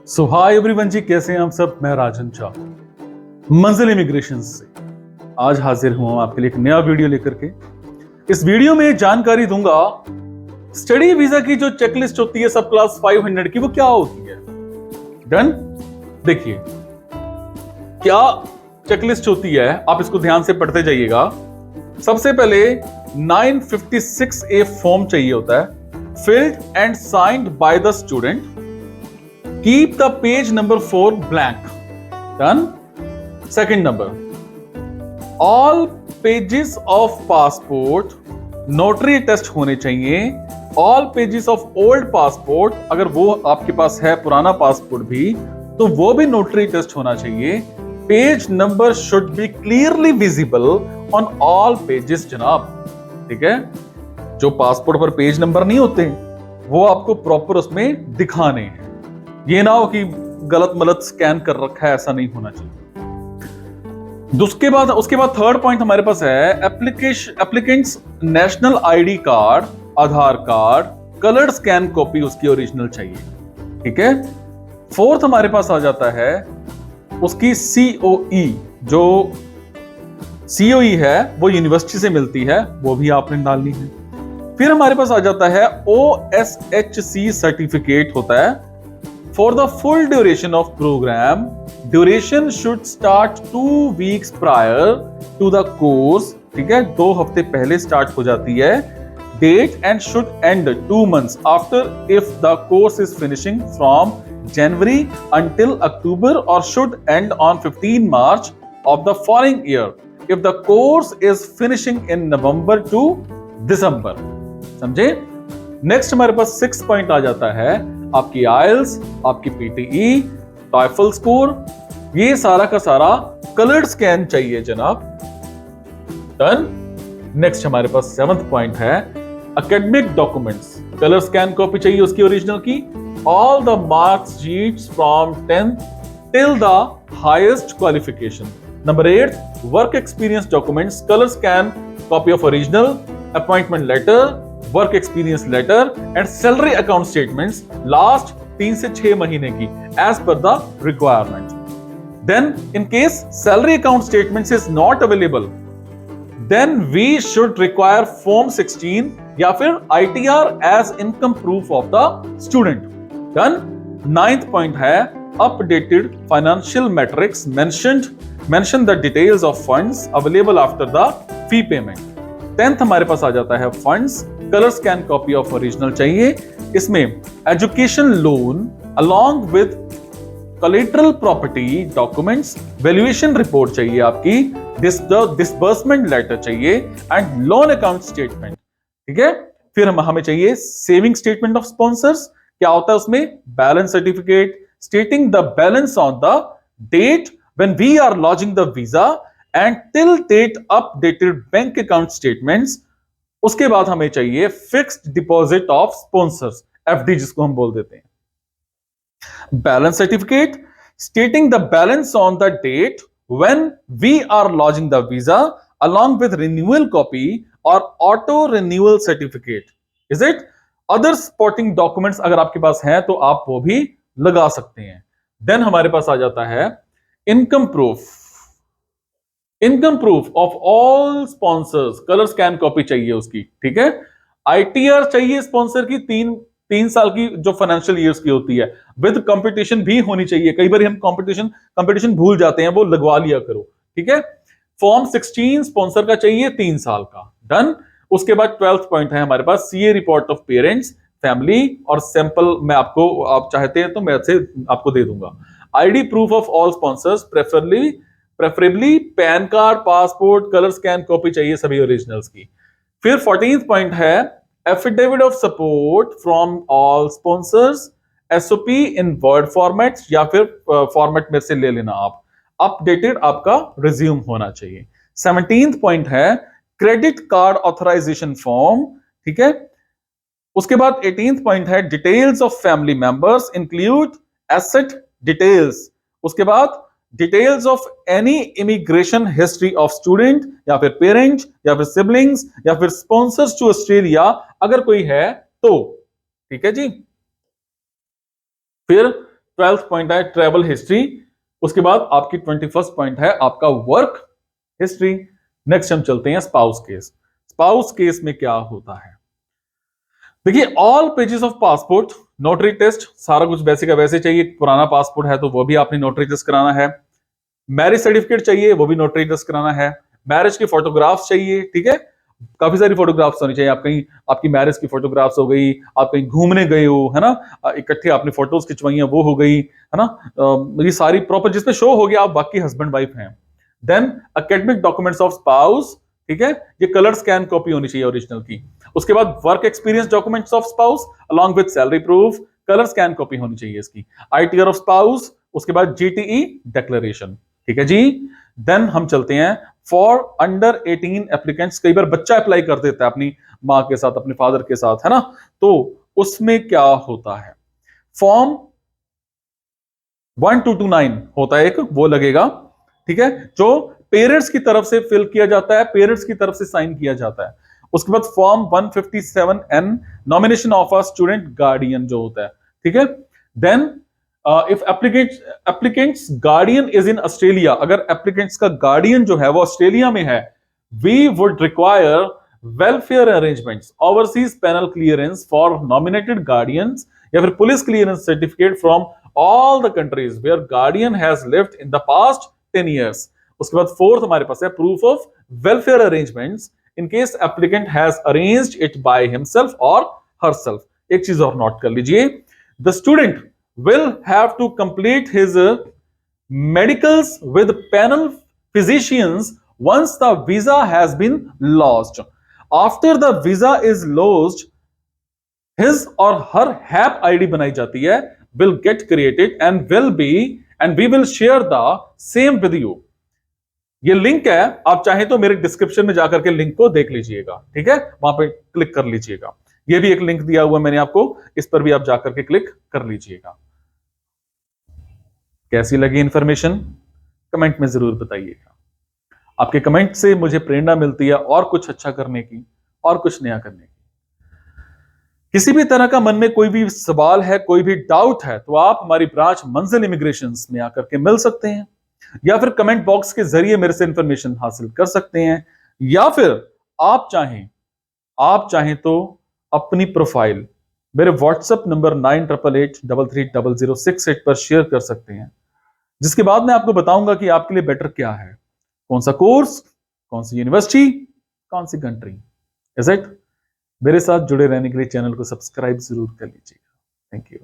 सो hi everyone जी, कैसे हैं आप सब। मैं राजन शाह मंजिल इमिग्रेशन से आज हाजिर हुआ आपके लिए एक नया वीडियो लेकर के। इस वीडियो में जानकारी दूंगा स्टडी वीजा की जो चेकलिस्ट होती है सब क्लास 500 की, वो क्या होती है। डन। देखिए क्या चेकलिस्ट होती है, आप इसको ध्यान से पढ़ते जाइएगा। सबसे पहले 956A फॉर्म चाहिए होता है, filled and signed by the student. Keep the page number 4 blank. Done. Second number. All pages of passport notary test होने चाहिए। All pages of old passport, अगर वो आपके पास है पुराना पासपोर्ट भी, तो वो भी नोटरी टेस्ट होना चाहिए। Page number should be clearly visible on all pages जनाब। ठीक है, जो पासपोर्ट पर पेज नंबर नहीं होते वो आपको प्रॉपर उसमें दिखाने हैं। ये ना हो कि गलत मलत स्कैन कर रखा है, ऐसा नहीं होना चाहिए। उसके बाद थर्ड पॉइंट हमारे पास है एप्लीकेंट्स नेशनल आईडी कार्ड, आधार कार्ड, कलर्ड स्कैन कॉपी उसकी ओरिजिनल चाहिए। ठीक है। फोर्थ हमारे पास आ जाता है उसकी सीओई। जो सीओई है वो यूनिवर्सिटी से मिलती है, वो भी आपने डालनी है। फिर हमारे पास आ जाता है OSHC सर्टिफिकेट होता है for the full duration of program. Duration should start 2 weeks prior to the course. ठीक है, 2 हफ्ते पहले स्टार्ट हो जाती है। Date and should end 2 months after if the course is finishing from January until October, or should end on 15 March of the following year if the course is finishing in November to December. समझे। Next हमारे पास 6 point आ जाता है आपकी आइल्स, आपकी PTE, टॉयफल score, ये सारा का सारा कलर्ड स्कैन चाहिए जनाब। डन। नेक्स्ट हमारे पास 7th पॉइंट है academic documents, colour scan copy चाहिए उसकी ओरिजिनल की। All the marks sheets from 10th till the highest qualification. Number 8 work experience documents, colour scan copy of original, appointment letter, work experience letter and salary account statements last 3 से 6 महीने की as per the requirement. Then in case salary account statements is not available, then we should require form 16 या फिर ITR as income proof of the student. Done. 9th point है updated financial matrix mention the details of funds available after the fee payment. 10th हमारे पास आ जाता है funds, colour scan copy of original चाहिए। इसमें education loan along with collateral property documents, valuation report चाहिए आपकी, डिसबर्समेंट लेटर चाहिए एंड लोन अकाउंट स्टेटमेंट। ठीक है। फिर हमें चाहिए सेविंग स्टेटमेंट ऑफ स्पॉन्सर्स। क्या होता है उसमें? Balance certificate stating the balance on the date when we are lodging the visa and till date updated bank account statements. उसके बाद हमें चाहिए fixed deposit of sponsors, FD जिसको हम बोल देते हैं। Balance certificate stating the balance on the date when we are lodging the visa along with renewal copy और auto renewal certificate. Is it? Other supporting documents अगर आपके पास हैं तो आप वो भी लगा सकते हैं। देन हमारे पास आ जाता है income proof of all sponsors, colour scan copy चाहिए उसकी। ठीक है। ITR चाहिए स्पॉन्सर की 3 साल की जो फाइनेंशियल ईयर्स की होती है, विद कंपटीशन भी होनी चाहिए। कई बार हम कंपटीशन भूल जाते हैं, वो लगवा लिया करो। ठीक है। फॉर्म 16 स्पॉन्सर का चाहिए 3 साल का। डन। उसके बाद 12th पॉइंट है हमारे पास CA report of parents, family, और सैंपल मैं आपको, आप चाहते हैं तो मैं से आपको दे दूंगा। ID proof of all sponsors, preferably pan card, passport, colour scan copy चाहिए सभी ओरिजिनल्स की। फिर 14th पॉइंट है affidavit of support from all sponsors, SOP in word format या फिर फॉर्मेट में से ले लेना आप। अपडेटेड आपका रिज्यूम होना चाहिए। 17th पॉइंट है क्रेडिट कार्ड ऑथराइजेशन फॉर्म। ठीक है। उसके बाद 18th पॉइंट है details of family members include asset details. उसके बाद details of any immigration history of student या फिर पेरेंट या फिर सिबलिंग्स या फिर स्पॉन्सर्स टू ऑस्ट्रेलिया अगर कोई है तो। ठीक है जी। फिर 12th पॉइंट है ट्रेवल हिस्ट्री, उसके बाद आपकी 21st पॉइंट है आपका वर्क हिस्ट्री। नेक्स्ट हम चलते हैं स्पाउस केस। स्पाउस केस में क्या होता है, देखिए all pages of passport, notary test, सारा कुछ वैसे का वैसे चाहिए। पुराना पासपोर्ट है तो वो भी आपने नोटरी टेस्ट कराना है। मैरिज सर्टिफिकेट चाहिए, वो भी नोटरी टेस्ट कराना है। मैरिज की फोटोग्राफ्स चाहिए, ठीक है, काफी सारी फोटोग्राफ्स होनी चाहिए। आप कहीं आपकी मैरिज की फोटोग्राफ्स हो गई, आप कहीं घूमने गए हो, है ना, इकट्ठे आपने फोटोज खिंचवाई हैं, वो हो गई, है ना, ये सारी प्रॉपर जिसमें शो हो गया आप वाकई हस्बैंड वाइफ हैं। Then academic documents of spouse, ठीक है, ये कलर स्कैन कॉपी होनी चाहिए ओरिजिनल की। उसके बाद work experience documents of spouse along with salary proof, colour scan copy होनी चाहिए इसकी। आईटीआर ऑफ स्पाउस, उसके बाद जीटीई डिक्लेरेशन, ठीक है जी। देन हम चलते हैं फॉर अंडर 18 एप्लीकेंट्स। कई बार बच्चा अप्लाई कर देता है अपनी मां के साथ, अपने फादर के साथ, है ना, तो उसमें क्या होता है, फॉर्म 1229 होता है एक, वो लगेगा, ठीक है, जो पेरेंट्स की तरफ से फिल किया जाता है, पेरेंट्स की तरफ से साइन किया जाता है। उसके बाद form 157N nomination of a student guardian जो होता है, ठीक है। Then if applicants guardian is in Australia, अगर एप्लीकेंट्स का गार्डियन जो है वो ऑस्ट्रेलिया में है, we would require welfare arrangements, overseas panel clearance for nominated guardians, या फिर police clearance certificate from all the countries where guardian has lived in the past 10 years. उसके बाद फोर्थ हमारे पास है proof of welfare arrangements in case applicant has arranged it by himself or herself. एक चीज और note कर लीजिए, the student will have to complete his medicals with panel physicians once the visa has been lodged. After the visa is lodged, his or her HAP ID बनाई जाती है, will get created and we will share the same with you. ये link है, आप चाहें तो मेरे description में जाकर के लिंक को देख लीजिएगा, ठीक है, वहां पे क्लिक कर लीजिएगा। ये भी एक लिंक दिया हुआ मैंने आपको, इस पर भी आप जाकर के क्लिक कर लीजिएगा। कैसी लगी इंफॉर्मेशन, कमेंट में जरूर बताइएगा। आपके कमेंट से मुझे प्रेरणा मिलती है और कुछ अच्छा करने की, और कुछ नया करने की। किसी भी तरह का मन में कोई भी सवाल है, कोई भी डाउट है, तो आप हमारी ब्रांच मंजिल इमिग्रेशन में आकर के मिल सकते हैं, या फिर कमेंट बॉक्स के जरिए मेरे से इंफॉर्मेशन हासिल कर सकते हैं, या फिर आप चाहें तो अपनी प्रोफाइल मेरे व्हाट्सएप नंबर 9888330068 पर शेयर कर सकते हैं, जिसके बाद मैं आपको बताऊंगा कि आपके लिए बेटर क्या है, कौन सा कोर्स, कौन सी यूनिवर्सिटी, कौन सी कंट्री। Is it? मेरे साथ जुड़े रहने के लिए चैनल को सब्सक्राइब जरूर कर लीजिएगा। Thank you.